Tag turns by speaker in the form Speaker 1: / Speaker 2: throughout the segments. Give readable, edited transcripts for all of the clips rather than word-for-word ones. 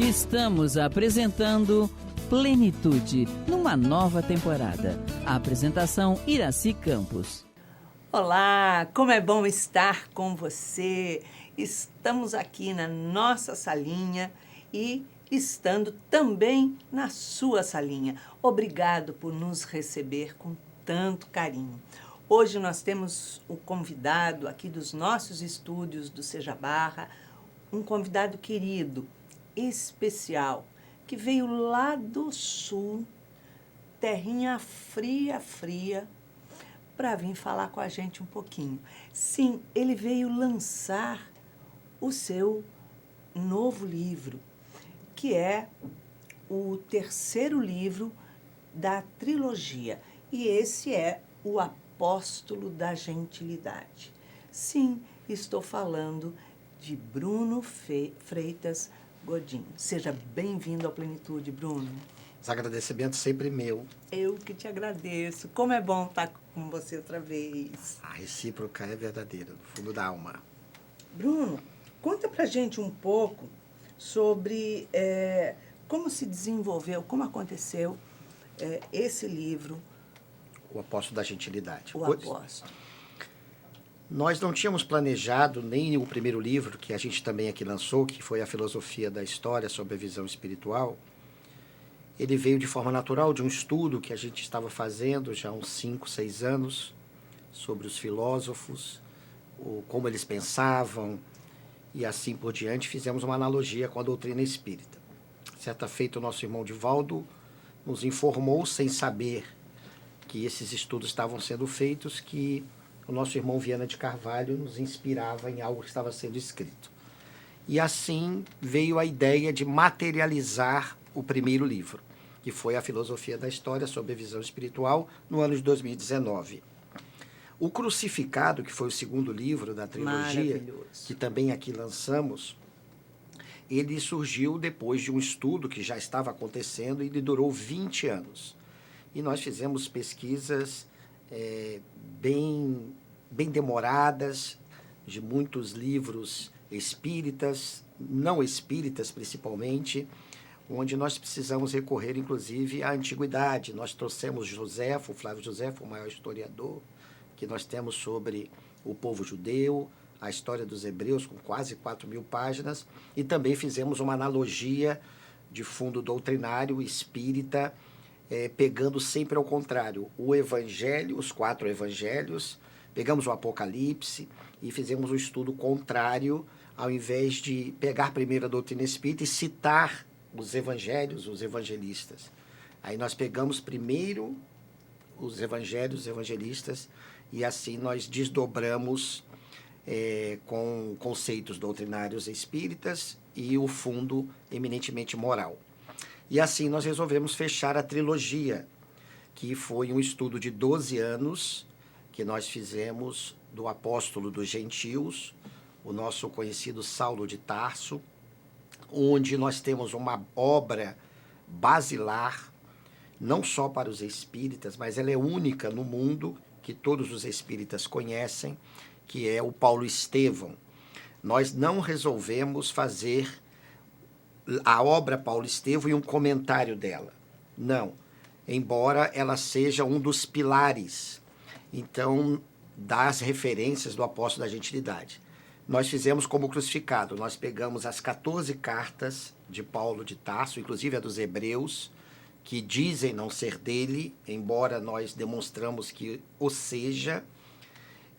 Speaker 1: Estamos apresentando Plenitude, numa nova temporada. A apresentação Iraci Campos.
Speaker 2: Olá, como é bom estar com você. Estamos aqui na nossa salinha e estando também na sua salinha. Obrigado por nos receber com tanto carinho. Hoje nós temos o convidado aqui dos nossos estúdios do Seja Barra, um convidado querido, especial, que veio lá do sul, terrinha fria, para vir falar com a gente um pouquinho. Sim, ele veio lançar o seu novo livro, que é o terceiro livro da trilogia. E esse é o Apóstolo da Gentilidade. Sim, estou falando de Bruno Freitas Godinho. Seja bem-vindo à Plenitude, Bruno.
Speaker 3: Os agradecimentos sempre meu.
Speaker 2: Eu que te agradeço. Como é bom estar com você outra vez.
Speaker 3: A recíproca é verdadeira, no fundo da alma.
Speaker 2: Bruno, conta pra gente um pouco sobre como se desenvolveu, como aconteceu esse livro.
Speaker 3: O Apóstolo da Gentilidade.
Speaker 2: O Apóstolo.
Speaker 3: Nós não tínhamos planejado nem o primeiro livro, que a gente também aqui lançou, que foi a Filosofia da História sobre a Visão Espiritual. Ele veio de forma natural de um estudo que a gente estava fazendo já há uns 5, 6 anos, sobre os filósofos, como eles pensavam, e assim por diante. Fizemos uma analogia com a doutrina espírita. Certa feita, o nosso irmão Divaldo nos informou, sem saber que esses estudos estavam sendo feitos, que o nosso irmão Viana de Carvalho nos inspirava em algo que estava sendo escrito. E assim veio a ideia de materializar o primeiro livro, que foi a Filosofia da História sobre a Visão Espiritual, no ano de 2019. O Crucificado, que foi o segundo livro da trilogia, que também aqui lançamos, ele surgiu depois de um estudo que já estava acontecendo e ele durou 20 anos. E nós fizemos pesquisas bem demoradas, de muitos livros espíritas, não espíritas principalmente, onde nós precisamos recorrer, inclusive, à antiguidade. Nós trouxemos Joséfo, Flávio Joséfo, o maior historiador que nós temos sobre o povo judeu, a história dos hebreus, com quase 4.000 páginas, e também fizemos uma analogia de fundo doutrinário espírita, pegando sempre ao contrário, o Evangelho, os 4 Evangelhos, pegamos o Apocalipse e fizemos um estudo contrário, ao invés de pegar primeiro a doutrina espírita e citar os evangelhos, os evangelistas. Aí nós pegamos primeiro os evangelhos, os evangelistas, e assim nós desdobramos com conceitos doutrinários espíritas e o fundo eminentemente moral. E assim nós resolvemos fechar a trilogia, que foi um estudo de 12 anos que nós fizemos do Apóstolo dos Gentios, o nosso conhecido Saulo de Tarso, onde nós temos uma obra basilar, não só para os espíritas, mas ela é única no mundo, que todos os espíritas conhecem, que é o Paulo Estevão. Nós não resolvemos fazer a obra Paulo Estevão e um comentário dela. Não. Embora ela seja um dos pilares, então, das referências do Apóstolo da Gentilidade. Nós fizemos como Crucificado. Nós pegamos as 14 cartas de Paulo de Tarso, inclusive a dos Hebreus, que dizem não ser dele, embora nós demonstramos que o seja,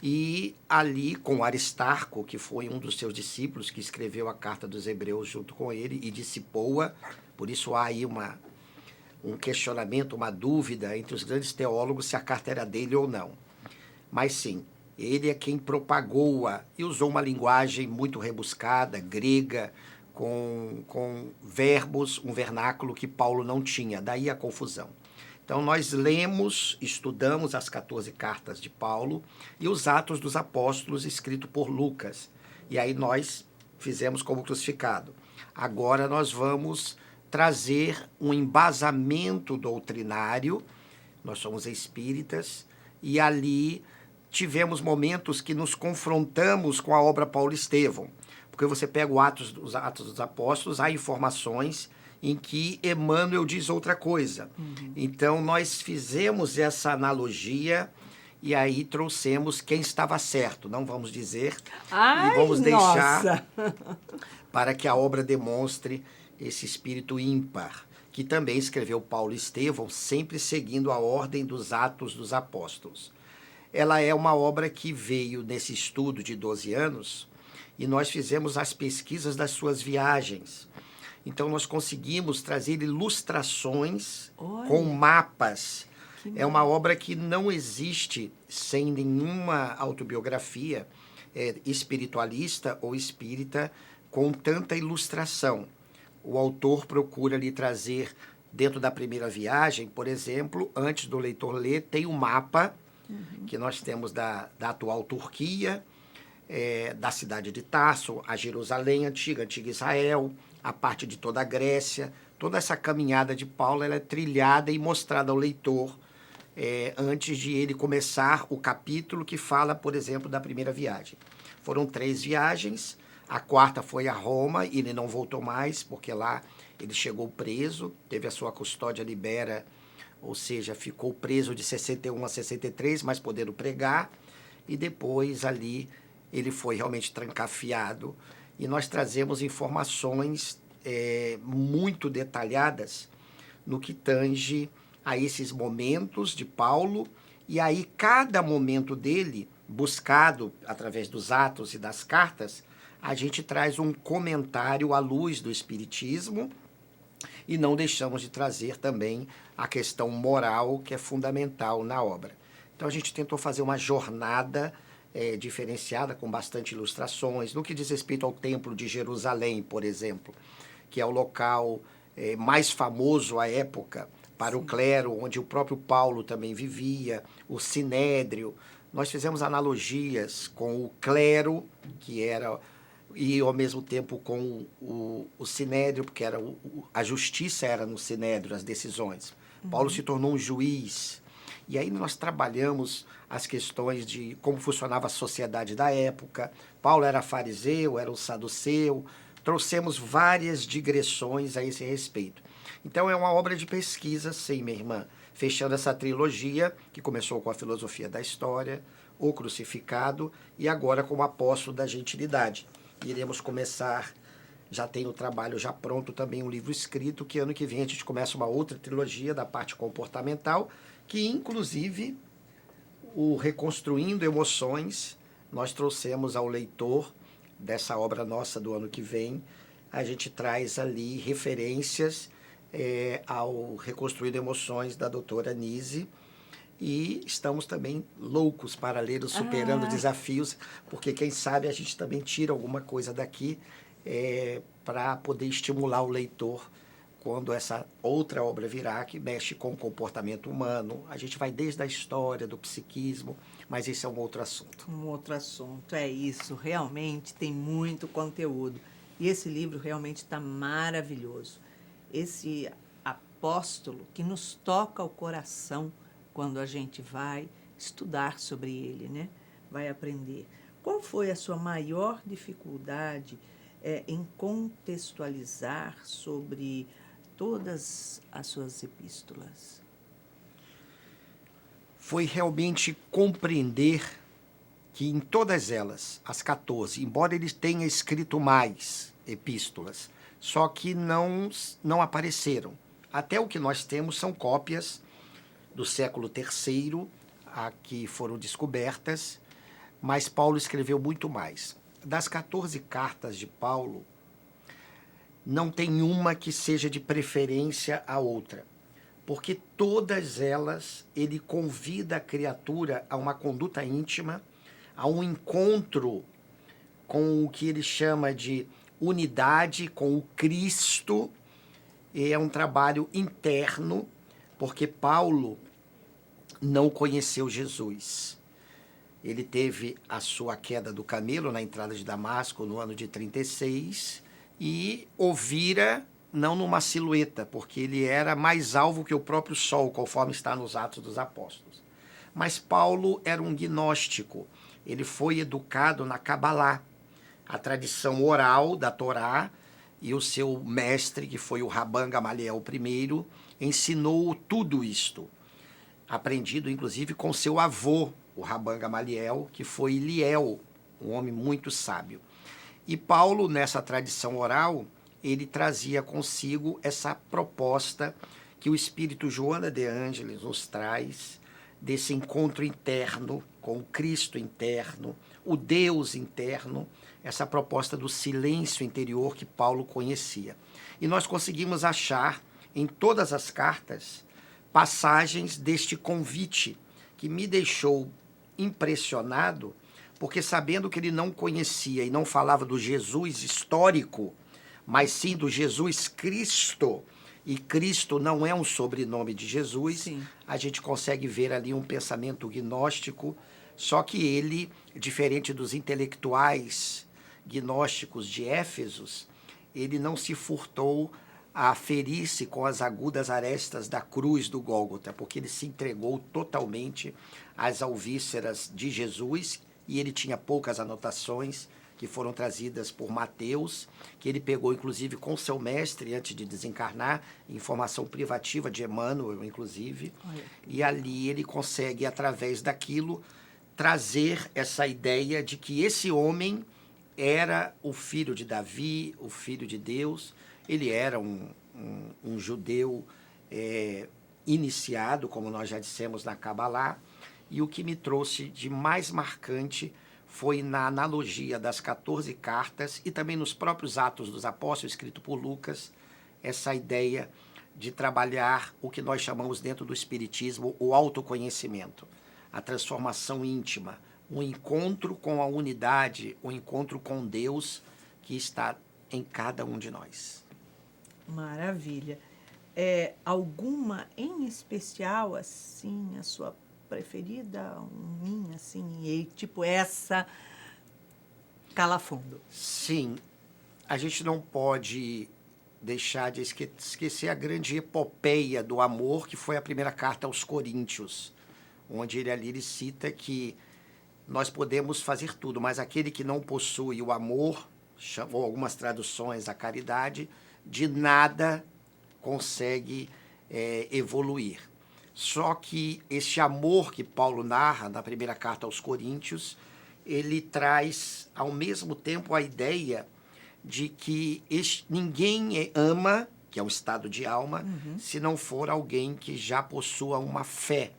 Speaker 3: e ali com Aristarco, que foi um dos seus discípulos, que escreveu a carta dos Hebreus junto com ele e dissipou-a. Por isso há aí um questionamento, uma dúvida entre os grandes teólogos se a carta era dele ou não. Mas sim, ele é quem propagou-a e usou uma linguagem muito rebuscada, grega, com verbos, um vernáculo que Paulo não tinha, daí a confusão. Então, nós lemos, estudamos as 14 cartas de Paulo e os Atos dos Apóstolos, escrito por Lucas. E aí nós fizemos como Crucificado. Agora nós vamos trazer um embasamento doutrinário, nós somos espíritas, e ali tivemos momentos que nos confrontamos com a obra Paulo Estevão, Porque você pega os Atos dos Apóstolos, há informações em que Emmanuel diz outra coisa. Então, nós fizemos essa analogia e aí trouxemos quem estava certo, não vamos dizer,
Speaker 2: Ai,
Speaker 3: e vamos deixar
Speaker 2: nossa!
Speaker 3: para que a obra demonstre esse espírito ímpar, que também escreveu Paulo e Estevão, sempre seguindo a ordem dos Atos dos Apóstolos. Ela é uma obra que veio nesse estudo de 12 anos e nós fizemos as pesquisas das suas viagens. Então, nós conseguimos trazer ilustrações com mapas. É uma obra que não existe sem nenhuma autobiografia espiritualista ou espírita com tanta ilustração. O autor procura lhe trazer, dentro da primeira viagem, por exemplo, antes do leitor ler, tem um mapa que nós temos da atual Turquia, da cidade de Tarso, a Jerusalém antiga Israel, a parte de toda a Grécia. Toda essa caminhada de Paulo ela é trilhada e mostrada ao leitor antes de ele começar o capítulo que fala, por exemplo, da primeira viagem. Foram 3 viagens, a 4ª foi a Roma e ele não voltou mais, porque lá ele chegou preso, teve a sua custódia libera, ou seja, ficou preso de 61 a 63, mas podendo pregar, e depois ali ele foi realmente trancafiado. E nós trazemos informações muito detalhadas no que tange a esses momentos de Paulo, e aí cada momento dele, buscado através dos atos e das cartas, a gente traz um comentário à luz do Espiritismo, e não deixamos de trazer também a questão moral, que é fundamental na obra. Então a gente tentou fazer uma jornada diferenciada, com bastante ilustrações, no que diz respeito ao Templo de Jerusalém, por exemplo, que é o local mais famoso à época para o clero, onde o próprio Paulo também vivia, o Sinédrio. Nós fizemos analogias com o clero, que era, e ao mesmo tempo com o Sinédrio, porque era a justiça era no Sinédrio, as decisões. Paulo se tornou um juiz. E aí nós trabalhamos as questões de como funcionava a sociedade da época. Paulo era fariseu, era um saduceu. Trouxemos várias digressões a esse respeito. Então é uma obra de pesquisa, sim, minha irmã. Fechando essa trilogia, que começou com a filosofia da história, o crucificado, e agora com o apóstolo da gentilidade. Iremos começar, já tem o trabalho já pronto, também um livro escrito, que ano que vem a gente começa uma outra trilogia da parte comportamental, que inclusive o Reconstruindo Emoções, nós trouxemos ao leitor dessa obra nossa do ano que vem, a gente traz ali referências ao Reconstruindo Emoções da doutora Nise, e estamos também loucos para ler o Superando Desafios, porque quem sabe a gente também tira alguma coisa daqui para poder estimular o leitor quando essa outra obra virá, que mexe com o comportamento humano. A gente vai desde a história do psiquismo, mas esse é um outro assunto.
Speaker 2: Um outro assunto, é isso. Realmente tem muito conteúdo. E esse livro realmente está maravilhoso. Esse apóstolo que nos toca o coração quando a gente vai estudar sobre ele, né? Vai aprender. Qual foi a sua maior dificuldade em contextualizar sobre todas as suas epístolas?
Speaker 3: Foi realmente compreender que em todas elas, as 14, embora ele tenha escrito mais epístolas, só que não apareceram. Até o que nós temos são cópias do século III, que foram descobertas, mas Paulo escreveu muito mais. Das 14 cartas de Paulo, não tem uma que seja de preferência à outra, porque todas elas ele convida a criatura a uma conduta íntima, a um encontro com o que ele chama de unidade, com o Cristo, e é um trabalho interno, porque Paulo não conheceu Jesus. Ele teve a sua queda do camelo na entrada de Damasco no ano de 36 e ouvira não numa silhueta, porque ele era mais alvo que o próprio sol, conforme está nos Atos dos Apóstolos. Mas Paulo era um gnóstico, ele foi educado na Cabalá, a tradição oral da Torá, e o seu mestre, que foi o Rabban Gamaliel I, ensinou tudo isto, aprendido inclusive com seu avô, o Rabban Gamaliel, que foi Liel, um homem muito sábio. E Paulo, nessa tradição oral, ele trazia consigo essa proposta que o Espírito Joana de Ângeles nos traz, desse encontro interno com o Cristo interno, o Deus interno, essa proposta do silêncio interior que Paulo conhecia. E nós conseguimos achar em todas as cartas passagens deste convite que me deixou impressionado, porque sabendo que ele não conhecia e não falava do Jesus histórico, mas sim do Jesus Cristo, e Cristo não é um sobrenome de Jesus, sim, a gente consegue ver ali um pensamento gnóstico, só que ele, diferente dos intelectuais gnósticos de Éfeso, ele não se furtou a ferir-se com as agudas arestas da cruz do Gólgota, porque ele se entregou totalmente às alvíceras de Jesus, e ele tinha poucas anotações que foram trazidas por Mateus, que ele pegou inclusive com seu mestre antes de desencarnar, informação privativa de Emmanuel, inclusive, e ali ele consegue, através daquilo, trazer essa ideia de que esse homem era o filho de Davi, o filho de Deus. Ele era um judeu iniciado, como nós já dissemos na Kabbalah, e o que me trouxe de mais marcante foi na analogia das 14 cartas e também nos próprios Atos dos Apóstolos, escrito por Lucas, essa ideia de trabalhar o que nós chamamos dentro do Espiritismo o autoconhecimento, a transformação íntima, um encontro com a unidade, um encontro com Deus que está em cada um de nós.
Speaker 2: Maravilha. Alguma em especial, assim, a sua preferida, minha, assim, e tipo essa, Calafundo?
Speaker 3: Sim, a gente não pode deixar de esquecer a grande epopeia do amor, que foi a primeira carta aos Coríntios, onde ele cita que nós podemos fazer tudo, mas aquele que não possui o amor, ou algumas traduções, a caridade, de nada consegue evoluir. Só que esse amor que Paulo narra na primeira carta aos Coríntios, ele traz ao mesmo tempo a ideia de que ninguém ama, que é um estado de alma, se não for alguém que já possua uma fé.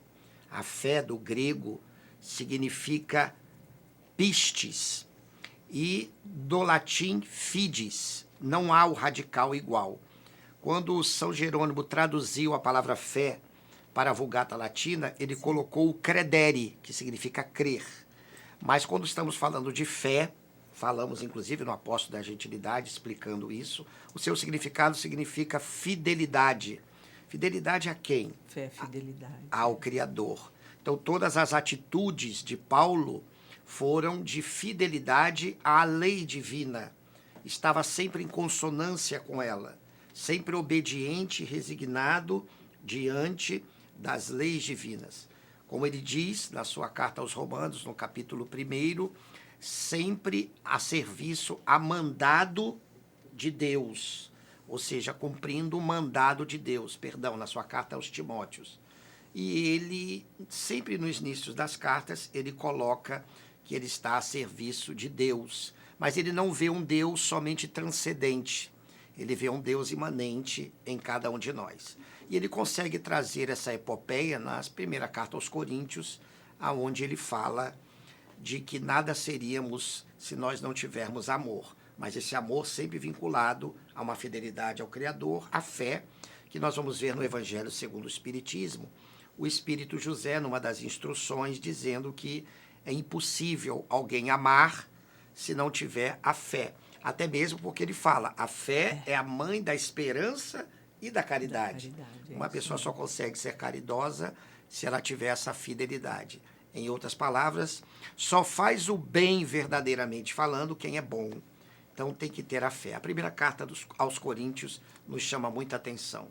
Speaker 3: A fé do grego significa pistes, e do latim fides, não há o radical igual. Quando São Jerônimo traduziu a palavra fé para a Vulgata Latina, ele colocou o credere, que significa crer. Mas quando estamos falando de fé, falamos inclusive no Apóstolo da Gentilidade, explicando isso, o seu significado significa fidelidade. Fidelidade a quem?
Speaker 2: Fé, fidelidade.
Speaker 3: Ao Criador. Então, todas as atitudes de Paulo foram de fidelidade à lei divina. Estava sempre em consonância com ela, sempre obediente e resignado diante das leis divinas. Como ele diz na sua carta aos Romanos, no capítulo 1, sempre a serviço a mandado de Deus, ou seja, cumprindo o mandado de Deus, na sua carta aos Timóteos. E ele, sempre nos inícios das cartas, ele coloca que ele está a serviço de Deus, mas ele não vê um Deus somente transcendente, ele vê um Deus imanente em cada um de nós. E ele consegue trazer essa epopeia na primeira carta aos Coríntios, aonde ele fala de que nada seríamos se nós não tivermos amor, mas esse amor sempre vinculado a uma fidelidade ao Criador, a fé, que nós vamos ver no Evangelho segundo o Espiritismo, o Espírito José, numa das instruções, dizendo que é impossível alguém amar se não tiver a fé. Até mesmo porque ele fala, a fé é a mãe da esperança e da caridade. Uma pessoa só consegue ser caridosa se ela tiver essa fidelidade. Em outras palavras, só faz o bem verdadeiramente falando quem é bom. Então tem que ter a fé. A primeira carta aos Coríntios nos chama muita atenção.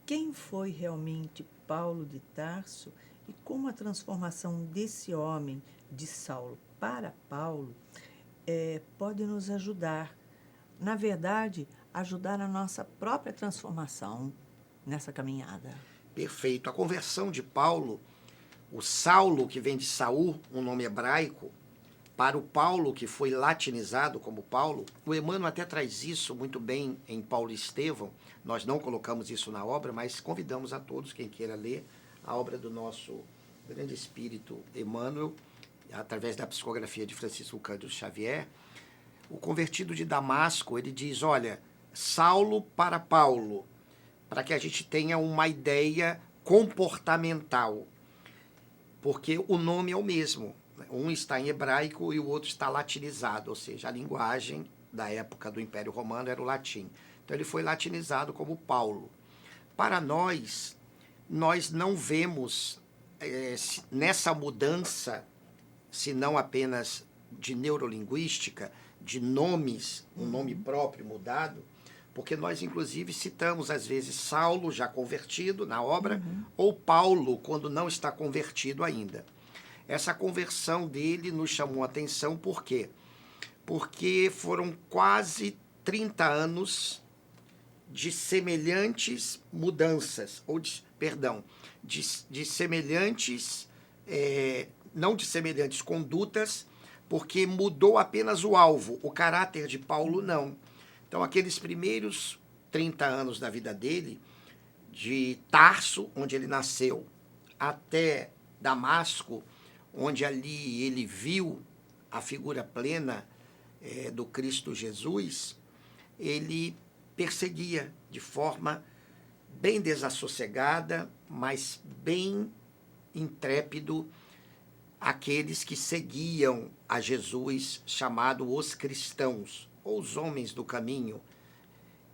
Speaker 2: Quem foi realmente Paulo de Tarso e como a transformação desse homem, de Saulo para Paulo, pode nos ajudar. Na verdade, ajudar a nossa própria transformação nessa caminhada.
Speaker 3: Perfeito. A conversão de Paulo, o Saulo, que vem de Saul, um nome hebraico, para o Paulo, que foi latinizado como Paulo, o Emmanuel até traz isso muito bem em Paulo e Estevão. Nós não colocamos isso na obra, mas convidamos a todos, quem queira ler, a obra do nosso grande espírito Emmanuel, através da psicografia de Francisco Cândido Xavier. O convertido de Damasco, ele diz, olha, Saulo para Paulo, para que a gente tenha uma ideia comportamental, porque o nome é o mesmo. Um está em hebraico e o outro está latinizado, ou seja, a linguagem da época do Império Romano era o latim. Então ele foi latinizado como Paulo. Para nós não vemos nessa mudança, se não apenas de neurolinguística, de nomes, um nome próprio mudado, porque nós, inclusive, citamos, às vezes, Saulo, já convertido na obra, ou Paulo, quando não está convertido ainda. Essa conversão dele nos chamou a atenção, por quê? Porque foram quase 30 anos de semelhantes mudanças, de semelhantes, não de semelhantes condutas, porque mudou apenas o alvo, o caráter de Paulo não. Então, aqueles primeiros 30 anos da vida dele, de Tarso, onde ele nasceu, até Damasco, onde ali ele viu a figura plena do Cristo Jesus, ele perseguia de forma bem desassossegada, mas bem intrépido, aqueles que seguiam a Jesus, chamado os cristãos, ou os homens do caminho.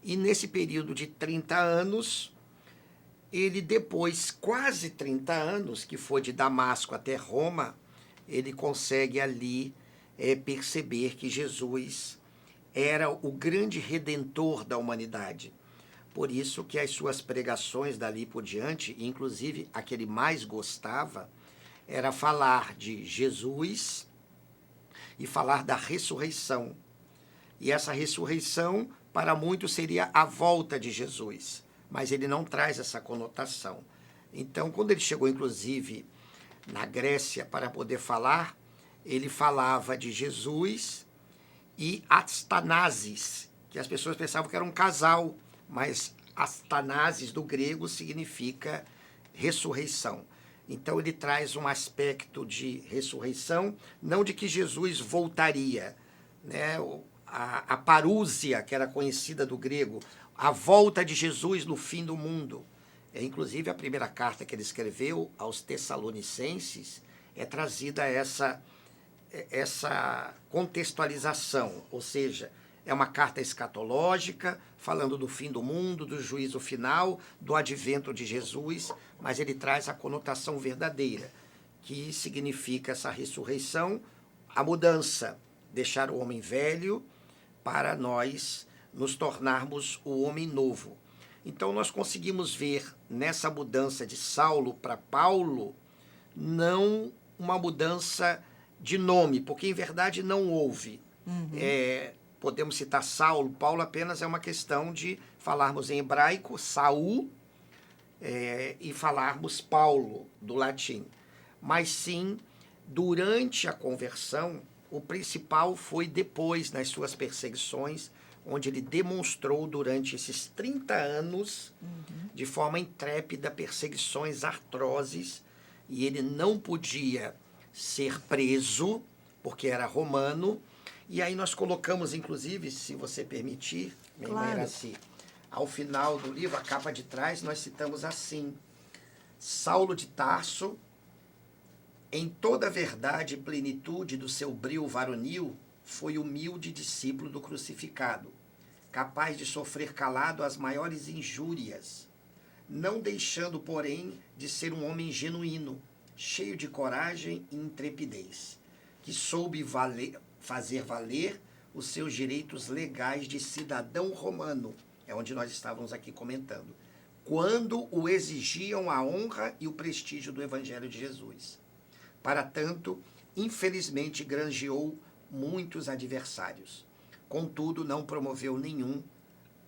Speaker 3: E nesse período de 30 anos, ele depois, quase 30 anos, que foi de Damasco até Roma, ele consegue ali perceber que Jesus era o grande redentor da humanidade. Por isso que as suas pregações dali por diante, inclusive a que ele mais gostava, era falar de Jesus e falar da ressurreição. E essa ressurreição, para muitos, seria a volta de Jesus. Mas ele não traz essa conotação. Então, quando ele chegou, inclusive, na Grécia para poder falar, ele falava de Jesus e Astanasis, que as pessoas pensavam que era um casal, mas Astanasis do grego significa ressurreição. Então ele traz um aspecto de ressurreição, não de que Jesus voltaria, né? A parúzia, que era conhecida do grego, a volta de Jesus no fim do mundo. Inclusive, a primeira carta que ele escreveu aos Tessalonicenses é trazida essa contextualização, ou seja, é uma carta escatológica, falando do fim do mundo, do juízo final, do advento de Jesus, mas ele traz a conotação verdadeira, que significa essa ressurreição, a mudança, deixar o homem velho para nós nos tornarmos o homem novo. Então nós conseguimos ver nessa mudança de Saulo para Paulo, não uma mudança de nome, porque em verdade não houve. Podemos citar Saulo, Paulo apenas é uma questão de falarmos em hebraico, Saul, e falarmos Paulo, do latim. Mas sim, durante a conversão, o principal foi depois, nas suas perseguições, onde ele demonstrou durante esses 30 anos, de forma intrépida, perseguições atrozes, e ele não podia ser preso, porque era romano. E aí nós colocamos, inclusive, se você permitir, minha irmã Iraci, ao final do livro, a capa de trás, nós citamos assim: Saulo de Tarso, em toda a verdade e plenitude do seu brio varonil, foi humilde discípulo do crucificado, capaz de sofrer calado as maiores injúrias, não deixando, porém, de ser um homem genuíno, cheio de coragem e intrepidez, que soube fazer valer os seus direitos legais de cidadão romano, é onde nós estávamos aqui comentando, quando o exigiam a honra e o prestígio do Evangelho de Jesus. Para tanto, infelizmente, granjeou muitos adversários. Contudo, não promoveu nenhum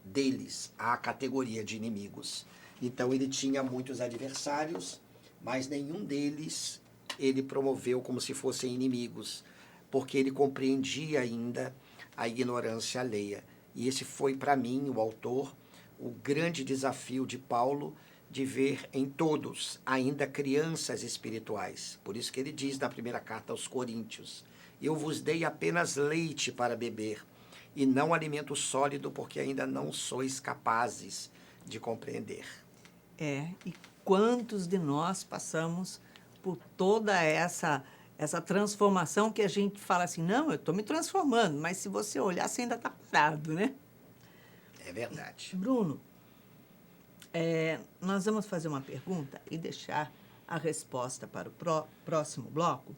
Speaker 3: deles à categoria de inimigos. Então, ele tinha muitos adversários, mas nenhum deles ele promoveu como se fossem inimigos, porque ele compreendia ainda a ignorância alheia. E esse foi, para mim, o autor, o grande desafio de Paulo, de ver em todos ainda crianças espirituais. Por isso que ele diz na primeira carta aos Coríntios: eu vos dei apenas leite para beber, e não alimento sólido, porque ainda não sois capazes de compreender.
Speaker 2: E quantos de nós passamos por toda essa transformação que a gente fala assim, não, eu estou me transformando, mas se você olhar, você ainda está parado, né?
Speaker 3: É verdade.
Speaker 2: Bruno, nós vamos fazer uma pergunta e deixar a resposta para o próximo bloco,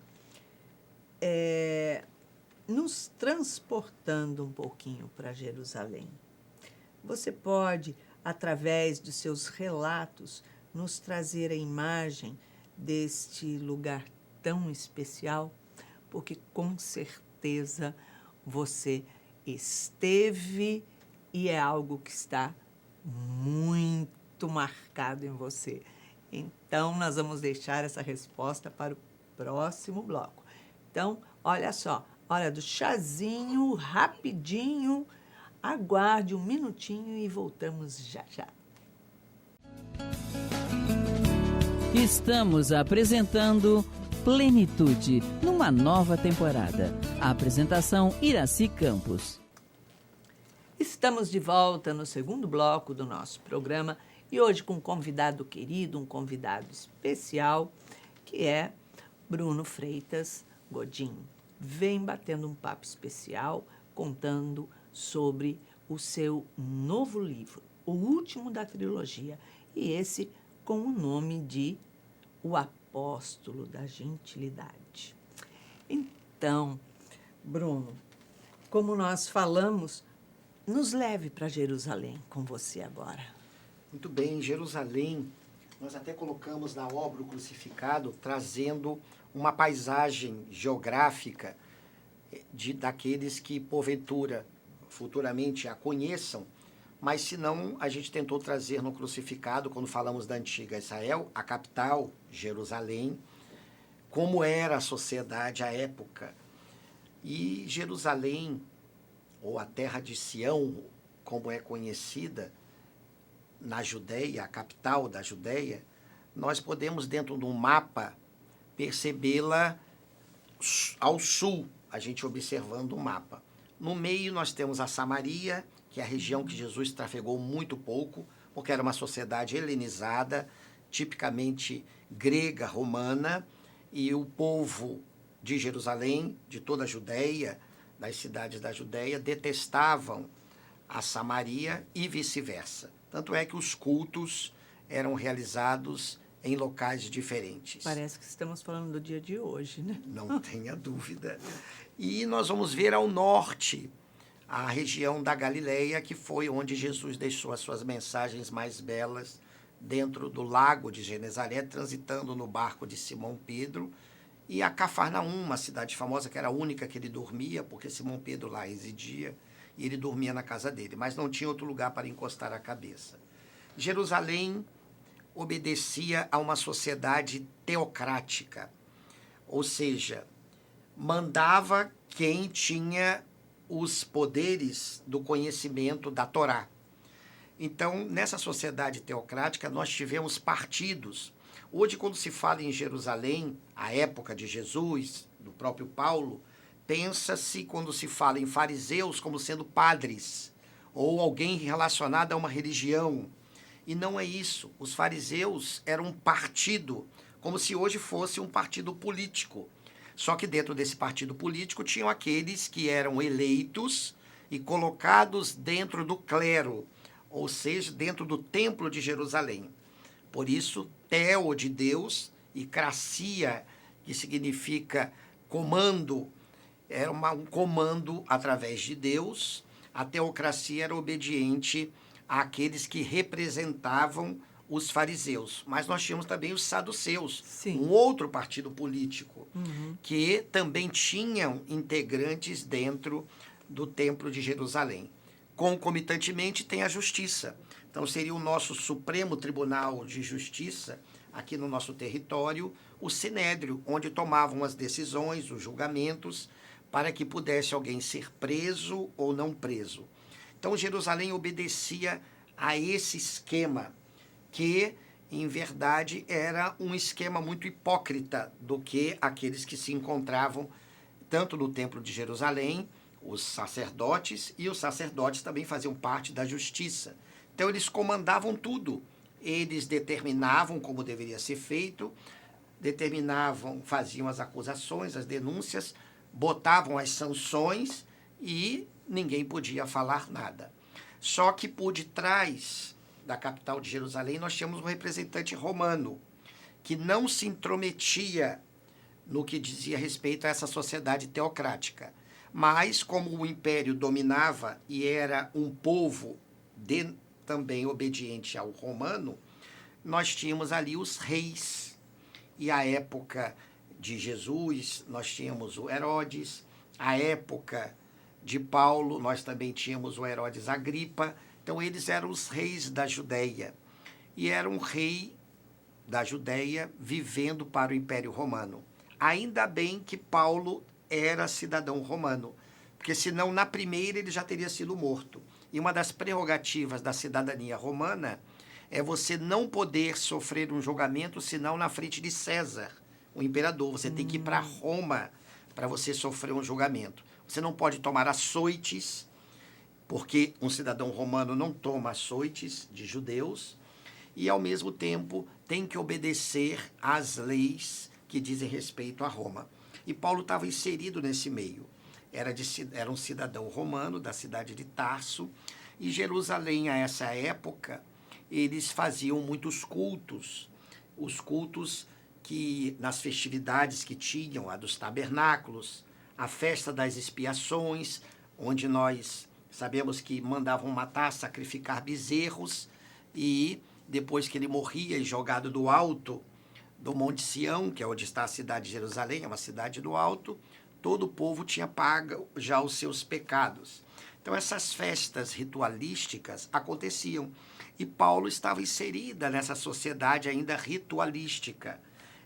Speaker 2: nos transportando um pouquinho para Jerusalém. Você pode, através dos seus relatos, nos trazer a imagem deste lugar tão especial, porque com certeza você esteve e é algo que está muito marcado em você. Então, nós vamos deixar essa resposta para o próximo bloco. Então, olha só, hora do chazinho, rapidinho, aguarde um minutinho e voltamos já já.
Speaker 1: Estamos apresentando Plenitude, numa nova temporada. A apresentação Iraci Campos.
Speaker 2: Estamos de volta no segundo bloco do nosso programa e hoje com um convidado querido, um convidado especial, que é Bruno Freitas Godin. Vem batendo um papo especial, contando sobre o seu novo livro, o último da trilogia, e esse com o nome de O Apóstolo da Gentilidade. Então, Bruno, como nós falamos, nos leve para Jerusalém com você agora.
Speaker 3: Muito bem, Jerusalém, nós até colocamos na obra O Crucificado, trazendo uma paisagem geográfica daqueles que, porventura, futuramente a conheçam, mas se não, a gente tentou trazer no Crucificado, quando falamos da antiga Israel, a capital, Jerusalém, como era a sociedade à época. E Jerusalém, ou a terra de Sião, como é conhecida na Judéia, a capital da Judéia, nós podemos, dentro de um mapa, percebê-la ao sul, a gente observando o mapa. No meio nós temos a Samaria, que é a região que Jesus trafegou muito pouco, porque era uma sociedade helenizada, tipicamente grega, romana, e o povo de Jerusalém, de toda a Judéia, das cidades da Judéia, detestavam a Samaria e vice-versa. Tanto é que os cultos eram realizados em locais diferentes.
Speaker 2: Parece que estamos falando do dia de hoje, né?
Speaker 3: Não tenha dúvida. E nós vamos ver ao norte a região da Galileia, que foi onde Jesus deixou as suas mensagens mais belas, dentro do lago de Genezaré, transitando no barco de Simão Pedro, e a Cafarnaum, uma cidade famosa, que era a única que ele dormia, porque Simão Pedro lá residia, e ele dormia na casa dele, mas não tinha outro lugar para encostar a cabeça. Jerusalém obedecia a uma sociedade teocrática, ou seja, mandava quem tinha os poderes do conhecimento da Torá. Então, nessa sociedade teocrática, nós tivemos partidos. Hoje, quando se fala em Jerusalém, a época de Jesus, do próprio Paulo, pensa-se, quando se fala em fariseus, como sendo padres, ou alguém relacionado a uma religião. E não é isso. Os fariseus eram um partido, como se hoje fosse um partido político. Só que dentro desse partido político tinham aqueles que eram eleitos e colocados dentro do clero, ou seja, dentro do templo de Jerusalém. Por isso, Theo de Deus e Cracia, que significa comando, era um comando através de Deus. A teocracia era obediente àqueles que representavam os fariseus. Mas nós tínhamos também os saduceus,
Speaker 2: Sim.
Speaker 3: um outro partido político. que também tinham integrantes dentro do Templo de Jerusalém. Concomitantemente, tem a justiça. Então, seria o nosso Supremo Tribunal de Justiça, aqui no nosso território, o Sinédrio, onde tomavam as decisões, os julgamentos, para que pudesse alguém ser preso ou não preso. Então, Jerusalém obedecia a esse esquema, que, em verdade, era um esquema muito hipócrita do que aqueles que se encontravam tanto no Templo de Jerusalém, os sacerdotes, e os sacerdotes também faziam parte da justiça. Então, eles comandavam tudo. Eles determinavam como deveria ser feito, determinavam, faziam as acusações, as denúncias, botavam as sanções e ninguém podia falar nada. Só que por detrás da capital de Jerusalém nós tínhamos um representante romano que não se intrometia no que dizia respeito a essa sociedade teocrática. Mas, como o império dominava e era um povo também obediente ao romano, nós tínhamos ali os reis. E a época de Jesus, nós tínhamos o Herodes. A época de Paulo, nós também tínhamos o Herodes Agripa. Então, eles eram os reis da Judéia. E era um rei da Judéia vivendo para o Império Romano. Ainda bem que Paulo era cidadão romano, porque senão, na primeira, ele já teria sido morto. E uma das prerrogativas da cidadania romana é você não poder sofrer um julgamento senão na frente de César, o imperador. Você tem que ir para Roma para você sofrer um julgamento. Você não pode tomar açoites, porque um cidadão romano não toma açoites de judeus, e, ao mesmo tempo, tem que obedecer às leis que dizem respeito a Roma. E Paulo estava inserido nesse meio. Era um cidadão romano da cidade de Tarso, e Jerusalém, a essa época, eles faziam muitos cultos. Os cultos que, nas festividades que tinham, a dos tabernáculos, a festa das expiações, onde nós sabemos que mandavam matar, sacrificar bezerros, e depois que ele morria e jogado do alto do Monte Sião, que é onde está a cidade de Jerusalém, é uma cidade do alto, todo o povo tinha pago já os seus pecados. Então, essas festas ritualísticas aconteciam. E Paulo estava inserida nessa sociedade ainda ritualística.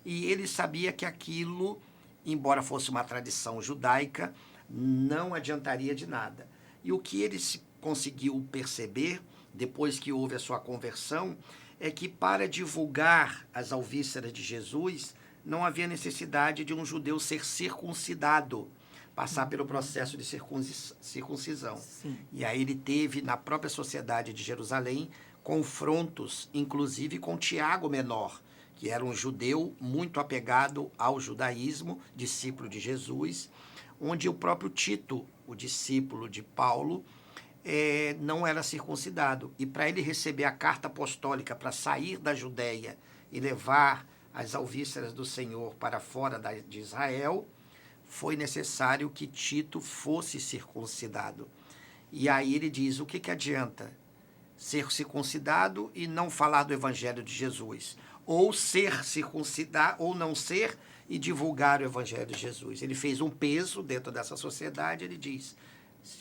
Speaker 3: E ele sabia que aquilo, embora fosse uma tradição judaica, não adiantaria de nada. E o que ele conseguiu perceber, depois que houve a sua conversão, é que para divulgar as alvíceras de Jesus, não havia necessidade de um judeu ser circuncidado, passar pelo processo de circuncisão.
Speaker 2: Sim.
Speaker 3: E aí ele teve, na própria sociedade de Jerusalém, confrontos, inclusive com Tiago Menor, que era um judeu muito apegado ao judaísmo, discípulo de Jesus, onde o próprio Tito, o discípulo de Paulo, não era circuncidado. E para ele receber a carta apostólica para sair da Judéia e levar as alvíceras do Senhor para fora de Israel, foi necessário que Tito fosse circuncidado. E aí ele diz, o que adianta ser circuncidado e não falar do Evangelho de Jesus? Ou ser circuncidado, ou não ser, e divulgar o Evangelho de Jesus. Ele fez um peso dentro dessa sociedade, ele diz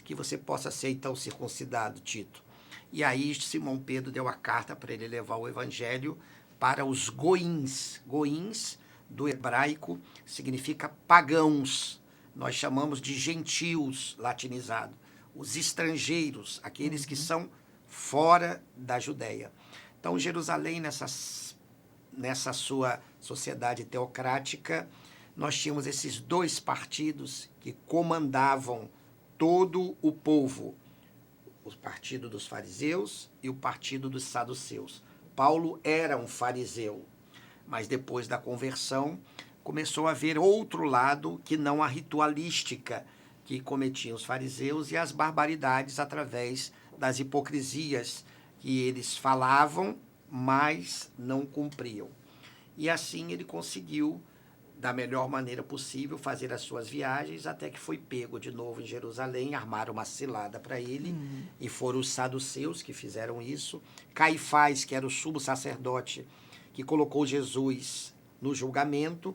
Speaker 3: que você possa ser então circuncidado, Tito. E aí Simão Pedro deu a carta para ele levar o Evangelho para os goíns. Goíns, do hebraico, significa pagãos. Nós chamamos de gentios, latinizado. Os estrangeiros, aqueles que são fora da Judéia. Então, Jerusalém, nessa sua sociedade teocrática, nós tínhamos esses dois partidos que comandavam todo o povo. O partido dos fariseus e o partido dos saduceus. Paulo era um fariseu, mas depois da conversão começou a haver outro lado que não a ritualística que cometiam os fariseus e as barbaridades através das hipocrisias que eles falavam, mas não cumpriam. E assim ele conseguiu, da melhor maneira possível, fazer as suas viagens, até que foi pego de novo em Jerusalém, armaram uma cilada para ele, e foram os saduceus que fizeram isso. Caifás, que era o sumo sacerdote, que colocou Jesus no julgamento,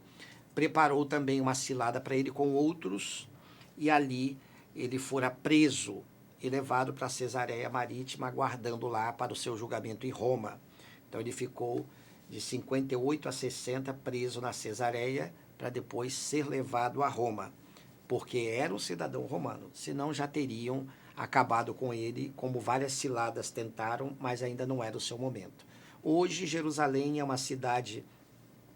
Speaker 3: preparou também uma cilada para ele com outros, e ali ele fora preso e levado para Cesareia Marítima, aguardando lá para o seu julgamento em Roma. Então ele ficou de 58 a 60 preso na Cesareia, para depois ser levado a Roma, porque era um cidadão romano, senão já teriam acabado com ele, como várias ciladas tentaram, mas ainda não era o seu momento. Hoje, Jerusalém é uma cidade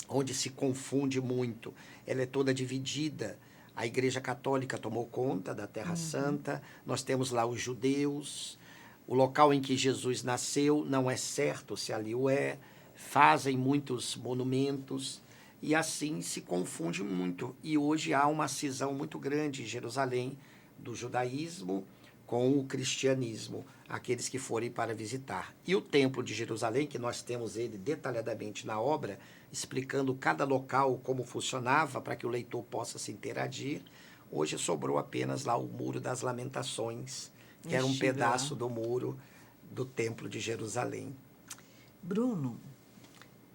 Speaker 3: onde se confunde muito, ela é toda dividida. A Igreja Católica tomou conta da Terra Santa, nós temos lá os judeus, o local em que Jesus nasceu não é certo se ali o é, fazem muitos monumentos, e assim se confunde muito. E hoje há uma cisão muito grande em Jerusalém do judaísmo com o cristianismo, aqueles que forem para visitar. E o Templo de Jerusalém, que nós temos ele detalhadamente na obra, explicando cada local como funcionava para que o leitor possa se interagir, hoje sobrou apenas lá o Muro das Lamentações, que era um pedaço do muro do Templo de Jerusalém.
Speaker 2: Bruno,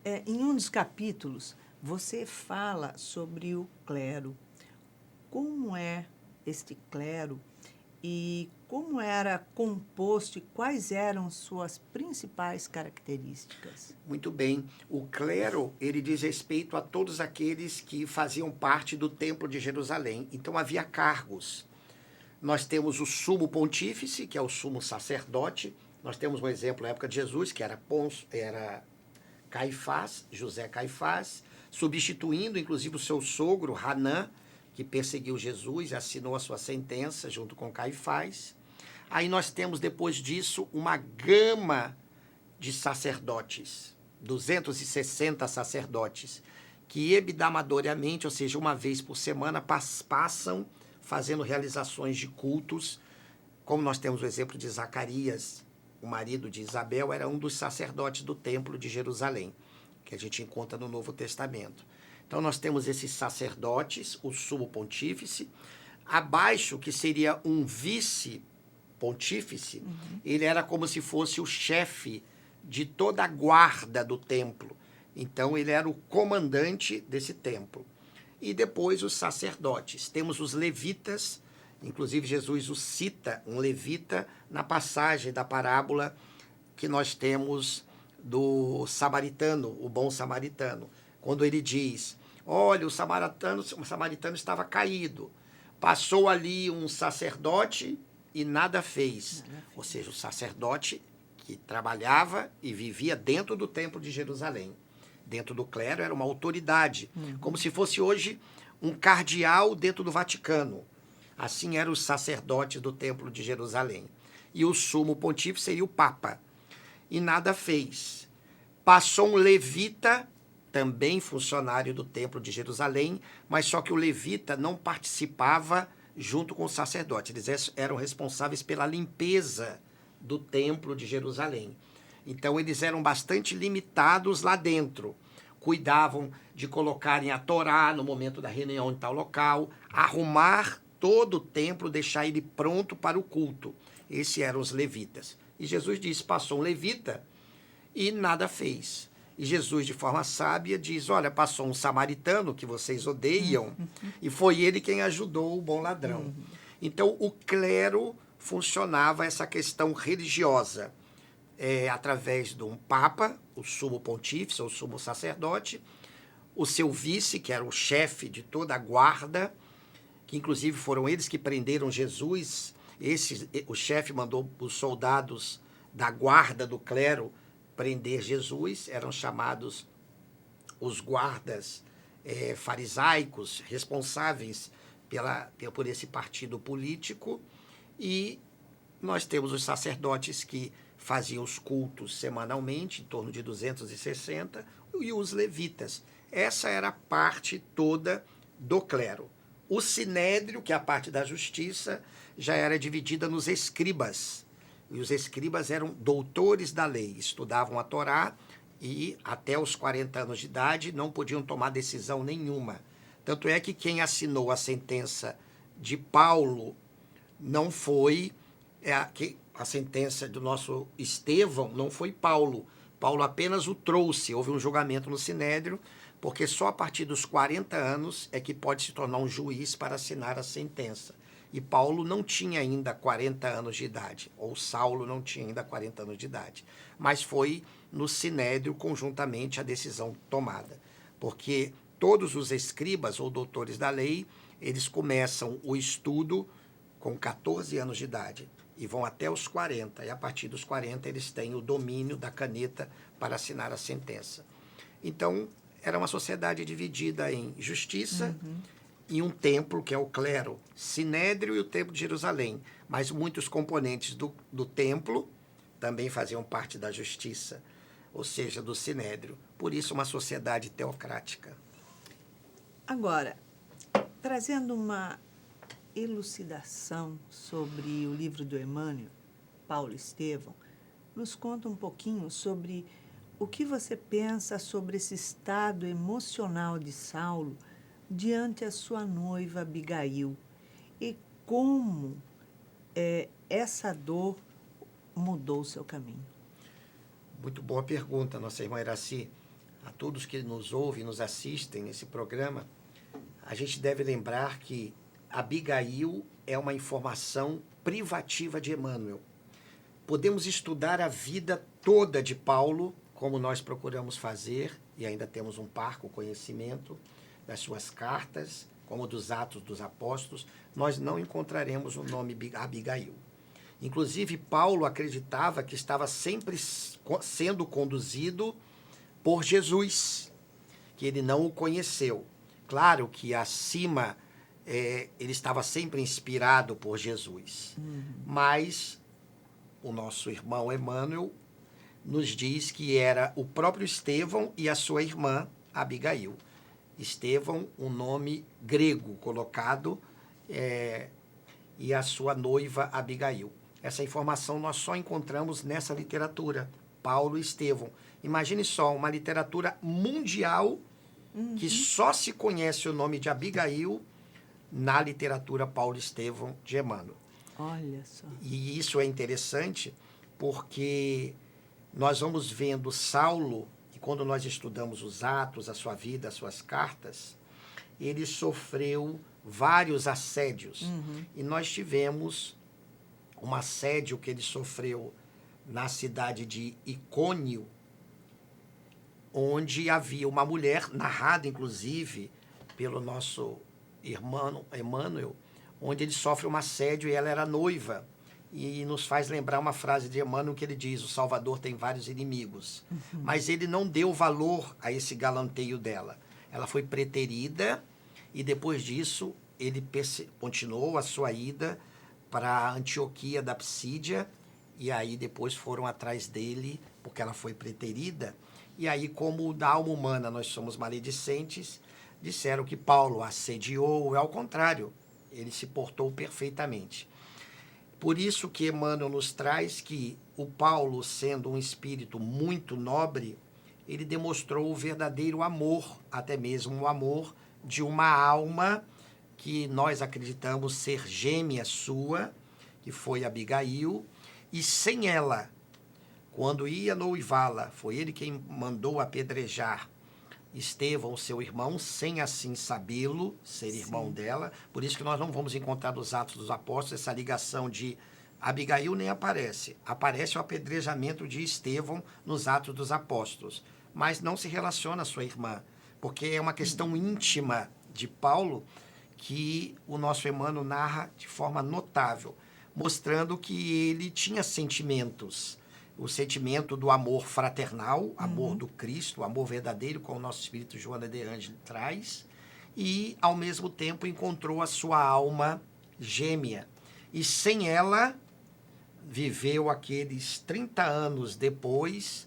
Speaker 2: em um dos capítulos, você fala sobre o clero. Como é este clero e como era composto e quais eram suas principais características?
Speaker 3: Muito bem. O clero, ele diz respeito a todos aqueles que faziam parte do Templo de Jerusalém. Então havia cargos. Nós temos o sumo pontífice, que é o sumo sacerdote. Nós temos um exemplo na época de Jesus, que era Caifás, José Caifás, substituindo inclusive o seu sogro, Hanã, que perseguiu Jesus e assinou a sua sentença junto com Caifás. Aí nós temos, depois disso, uma gama de sacerdotes, 260 sacerdotes, que ebidamadoriamente, ou seja, uma vez por semana, passam fazendo realizações de cultos, como nós temos o exemplo de Zacarias, o marido de Isabel, era um dos sacerdotes do Templo de Jerusalém, que a gente encontra no Novo Testamento. Então nós temos esses sacerdotes, o sumo pontífice, abaixo, que seria um vice-pontífice, ele era como se fosse o chefe de toda a guarda do templo. Então ele era o comandante desse templo. E depois os sacerdotes. Temos os levitas, inclusive Jesus o cita, um levita, na passagem da parábola que nós temos do samaritano, o bom samaritano, quando ele diz, olha, o samaritano estava caído, passou ali um sacerdote e nada fez. Ou seja, o sacerdote que trabalhava e vivia dentro do Templo de Jerusalém, dentro do clero, era uma autoridade, como se fosse hoje um cardeal dentro do Vaticano. Assim eram os sacerdotes do Templo de Jerusalém. E o sumo pontífice seria o Papa. E nada fez. Passou um levita, também funcionário do Templo de Jerusalém, mas só que o levita não participava junto com o sacerdote. Eles eram responsáveis pela limpeza do Templo de Jerusalém. Então eles eram bastante limitados lá dentro. Cuidavam de colocarem a Torá no momento da reunião em tal local, arrumar todo o templo, deixar ele pronto para o culto. Esses eram os levitas. E Jesus disse, passou um levita e nada fez. E Jesus, de forma sábia, diz, olha, passou um samaritano que vocês odeiam, e foi ele quem ajudou o bom ladrão. Então, o clero funcionava essa questão religiosa, através de um papa, o sumo pontífice, ou sumo sacerdote, o seu vice, que era o chefe de toda a guarda, que inclusive foram eles que prenderam Jesus. O chefe mandou os soldados da guarda do clero prender Jesus, eram chamados os guardas farisaicos, responsáveis por esse partido político, e nós temos os sacerdotes que faziam os cultos semanalmente, em torno de 260, e os levitas. Essa era a parte toda do clero. O sinédrio, que é a parte da justiça, já era dividida nos escribas. E os escribas eram doutores da lei, estudavam a Torá e até os 40 anos de idade não podiam tomar decisão nenhuma. Tanto é que quem assinou a sentença de Paulo não foi a sentença do nosso Estevão, não foi Paulo. Paulo apenas o trouxe, houve um julgamento no sinédrio, porque só a partir dos 40 anos é que pode se tornar um juiz para assinar a sentença. E Paulo não tinha ainda 40 anos de idade, ou Saulo não tinha ainda 40 anos de idade, mas foi no Sinédrio conjuntamente a decisão tomada, porque todos os escribas ou doutores da lei, eles começam o estudo com 14 anos de idade e vão até os 40, e a partir dos 40 eles têm o domínio da caneta para assinar a sentença. Então, era uma sociedade dividida em justiça e um templo, que é o clero, Sinédrio e o Templo de Jerusalém. Mas muitos componentes do templo também faziam parte da justiça, ou seja, do Sinédrio. Por isso, uma sociedade teocrática.
Speaker 2: Agora, trazendo uma elucidação sobre o livro do Emmanuel, Paulo Estevão, nos conta um pouquinho sobre o que você pensa sobre esse estado emocional de Saulo diante a sua noiva Abigail e como essa dor mudou o seu caminho.
Speaker 3: Muito boa pergunta, nossa irmã Iraci. A todos que nos ouvem e nos assistem nesse programa, a gente deve lembrar que Abigail é uma informação privativa de Emmanuel. Podemos estudar a vida toda de Paulo, como nós procuramos fazer, e ainda temos um parco conhecimento das suas cartas, como dos Atos dos Apóstolos, nós não encontraremos o nome Abigail. Inclusive, Paulo acreditava que estava sempre sendo conduzido por Jesus, que ele não o conheceu. Claro que acima ele estava sempre inspirado por Jesus, mas o nosso irmão Emmanuel nos diz que era o próprio Estevão e a sua irmã Abigail. Estevão, um nome grego colocado, e a sua noiva Abigail. Essa informação nós só encontramos nessa literatura, Paulo e Estevão. Imagine só, uma literatura mundial que só se conhece o nome de Abigail na literatura Paulo e Estevão de Emmanuel.
Speaker 2: Olha só.
Speaker 3: E isso é interessante porque nós vamos vendo Saulo, e quando nós estudamos os Atos, a sua vida, as suas cartas, ele sofreu vários assédios. E nós tivemos um assédio que ele sofreu na cidade de Icônio, onde havia uma mulher, narrada inclusive pelo nosso irmão Emmanuel, onde ele sofre um assédio e ela era noiva. E nos faz lembrar uma frase de Emmanuel que ele diz: o Salvador tem vários inimigos. Mas ele não deu valor a esse galanteio dela. Ela foi preterida e depois disso ele continuou a sua ida para a Antioquia da Psídia, e aí depois foram atrás dele porque ela foi preterida. E aí, como da alma humana nós somos maledicentes, disseram que Paulo assediou, ao contrário, ele se portou perfeitamente. Por isso que Emmanuel nos traz que o Paulo, sendo um espírito muito nobre, ele demonstrou o verdadeiro amor, até mesmo o amor de uma alma que nós acreditamos ser gêmea sua, que foi Abigail, e sem ela, quando ia noivá-la, foi ele quem mandou apedrejar Estevão, seu irmão, sem assim sabê-lo, ser irmão dela. Por isso que nós não vamos encontrar nos Atos dos Apóstolos essa ligação de Abigail, nem aparece. Aparece o apedrejamento de Estevão nos Atos dos Apóstolos, mas não se relaciona à sua irmã, porque é uma questão íntima de Paulo que o nosso Emmanuel narra de forma notável, mostrando que ele tinha sentimentos. O sentimento do amor fraternal, amor do Cristo, o amor verdadeiro, como o nosso espírito Joana de Ângelo traz, e, ao mesmo tempo, encontrou a sua alma gêmea. E sem ela, viveu aqueles 30 anos depois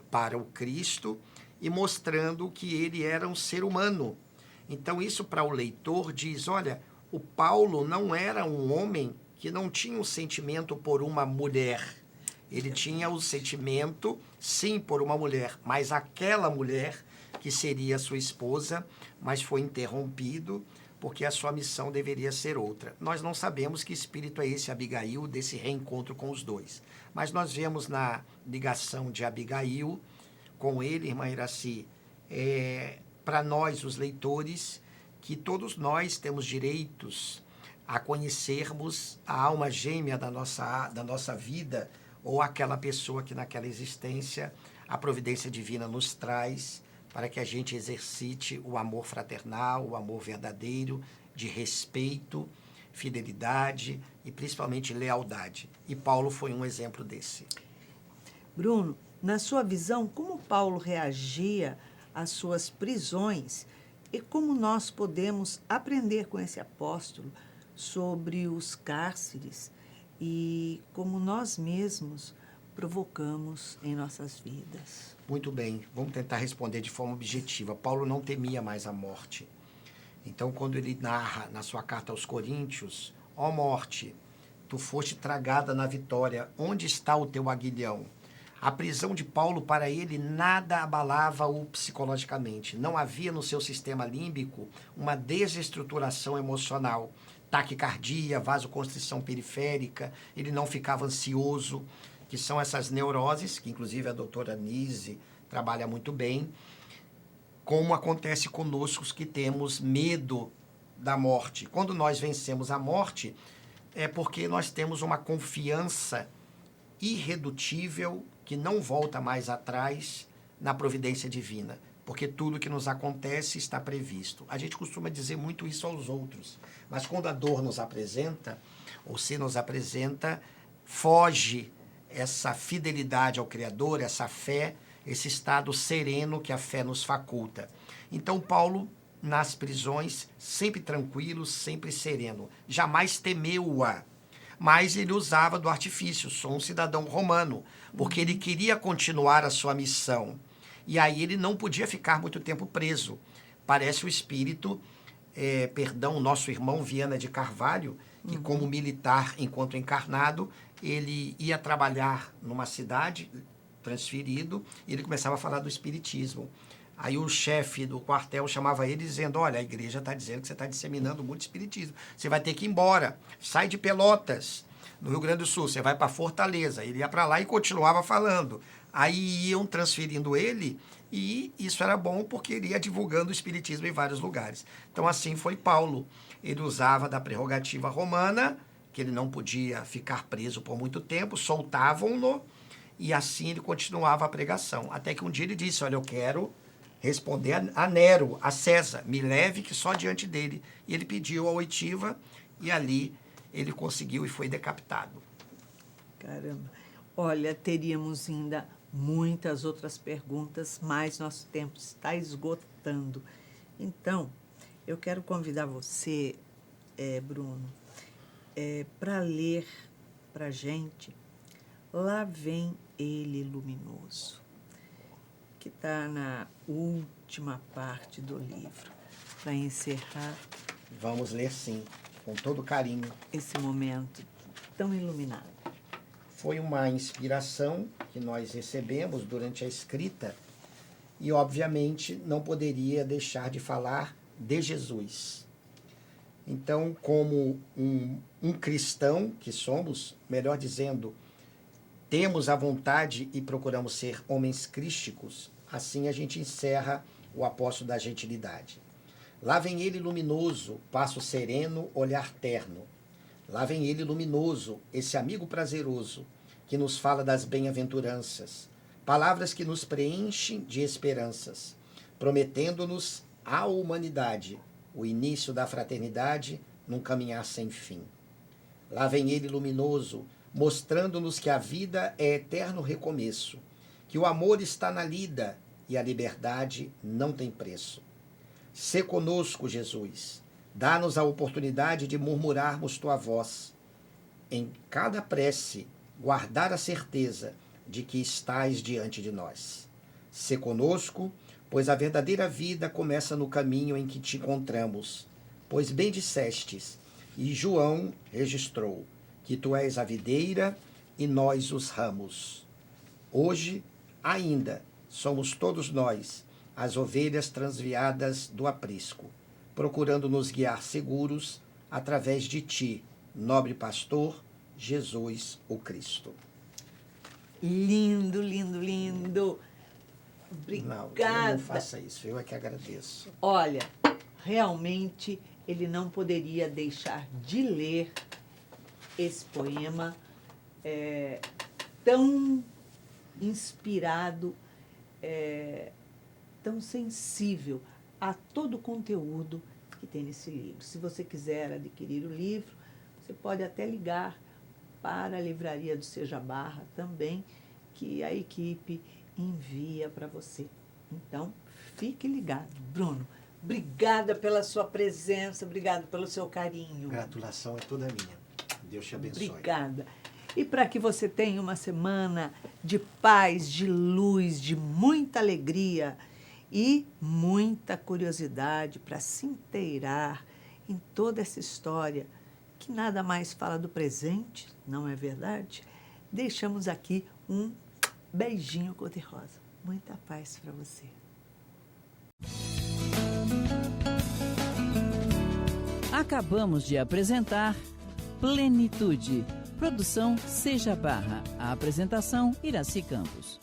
Speaker 3: para o Cristo, e mostrando que ele era um ser humano. Então, isso para o leitor diz, olha, o Paulo não era um homem que não tinha um sentimento por uma mulher. Ele tinha o sentimento, sim, por uma mulher, mas aquela mulher que seria sua esposa, mas foi interrompido porque a sua missão deveria ser outra. Nós não sabemos que espírito é esse Abigail, desse reencontro com os dois. Mas nós vemos na ligação de Abigail com ele, irmã Iraci, para nós, os leitores, que todos nós temos direitos a conhecermos a alma gêmea da nossa vida, ou aquela pessoa que naquela existência a providência divina nos traz para que a gente exercite o amor fraternal, o amor verdadeiro, de respeito, fidelidade e principalmente lealdade. E Paulo foi um exemplo desse.
Speaker 2: Bruno, na sua visão, como Paulo reagia às suas prisões e como nós podemos aprender com esse apóstolo sobre os cárceres e como nós mesmos provocamos em nossas vidas?
Speaker 3: Muito bem, vamos tentar responder de forma objetiva. Paulo não temia mais a morte. Então, quando ele narra na sua carta aos Coríntios, ó morte, tu foste tragada na vitória, onde está o teu aguilhão? A prisão de Paulo, para ele, nada abalava-o psicologicamente. Não havia no seu sistema límbico uma desestruturação emocional, taquicardia, vasoconstrição periférica, ele não ficava ansioso, que são essas neuroses, que inclusive a doutora Nise trabalha muito bem, como acontece conosco que temos medo da morte. Quando nós vencemos a morte, é porque nós temos uma confiança irredutível, que não volta mais atrás na providência divina, porque tudo que nos acontece está previsto. A gente costuma dizer muito isso aos outros, mas quando a dor nos apresenta, ou se nos apresenta, foge essa fidelidade ao Criador, essa fé, esse estado sereno que a fé nos faculta. Então, Paulo, nas prisões, sempre tranquilo, sempre sereno, jamais temeu-a, mas ele usava do artifício, sou um cidadão romano, porque ele queria continuar a sua missão. E aí ele não podia ficar muito tempo preso. Parece o espírito, nosso irmão Viana de Carvalho, que como militar, enquanto encarnado, ele ia trabalhar numa cidade, transferido, e ele começava a falar do espiritismo. Aí o chefe do quartel chamava ele dizendo, olha, a igreja está dizendo que você está disseminando muito espiritismo. Você vai ter que ir embora. Sai de Pelotas, no Rio Grande do Sul. Você vai para Fortaleza. Ele ia para lá e continuava falando. Aí iam transferindo ele e isso era bom porque ele ia divulgando o espiritismo em vários lugares. Então assim foi Paulo. Ele usava da prerrogativa romana, que ele não podia ficar preso por muito tempo, soltavam-no e assim ele continuava a pregação. Até que um dia ele disse, olha, eu quero responder a Nero, a César, me leve que só diante dele. E ele pediu a oitiva e ali ele conseguiu e foi decapitado.
Speaker 2: Caramba. Olha, teríamos ainda muitas outras perguntas, mas nosso tempo está esgotando. Então, eu quero convidar você, Bruno, para ler para a gente Lá Vem Ele Luminoso, que está na última parte do livro, para encerrar.
Speaker 3: Vamos ler sim, com todo carinho.
Speaker 2: Esse momento tão iluminado.
Speaker 3: Foi uma inspiração que nós recebemos durante a escrita e, obviamente, não poderia deixar de falar de Jesus. Então, como um cristão que somos, melhor dizendo, temos a vontade e procuramos ser homens crísticos, assim a gente encerra o apóstolo da gentilidade. Lá vem ele luminoso, passo sereno, olhar terno. Lá vem ele luminoso, esse amigo prazeroso, que nos fala das bem-aventuranças, palavras que nos preenchem de esperanças, prometendo-nos a humanidade, o início da fraternidade num caminhar sem fim. Lá vem ele luminoso, mostrando-nos que a vida é eterno recomeço, que o amor está na lida e a liberdade não tem preço. Sê conosco, Jesus, dá-nos a oportunidade de murmurarmos tua voz. Em cada prece, guardar a certeza de que estás diante de nós. Sê conosco, pois a verdadeira vida começa no caminho em que te encontramos. Pois bem dissestes, e João registrou, que tu és a videira e nós os ramos. Hoje, ainda, somos todos nós, as ovelhas transviadas do aprisco, procurando nos guiar seguros através de ti, nobre pastor, Jesus o Cristo.
Speaker 2: Lindo, lindo, lindo. Obrigada.
Speaker 3: Não faça isso, eu é que agradeço.
Speaker 2: Olha, realmente ele não poderia deixar de ler esse poema tão inspirado, tão sensível a todo o conteúdo que tem nesse livro. Se você quiser adquirir o livro, você pode até ligar para a livraria do Seja Barra também, que a equipe envia para você. Então, fique ligado. Bruno, obrigada pela sua presença, obrigada pelo seu carinho.
Speaker 3: A gratulação é toda minha. Deus te abençoe.
Speaker 2: Obrigada. E para que você tenha uma semana de paz, de luz, de muita alegria e muita curiosidade para se inteirar em toda essa história, que nada mais fala do presente, não é verdade? Deixamos aqui um beijinho cor-de-rosa. Muita paz para você.
Speaker 1: Acabamos de apresentar Plenitude. Produção Seja Barra. A apresentação Iraci Campos.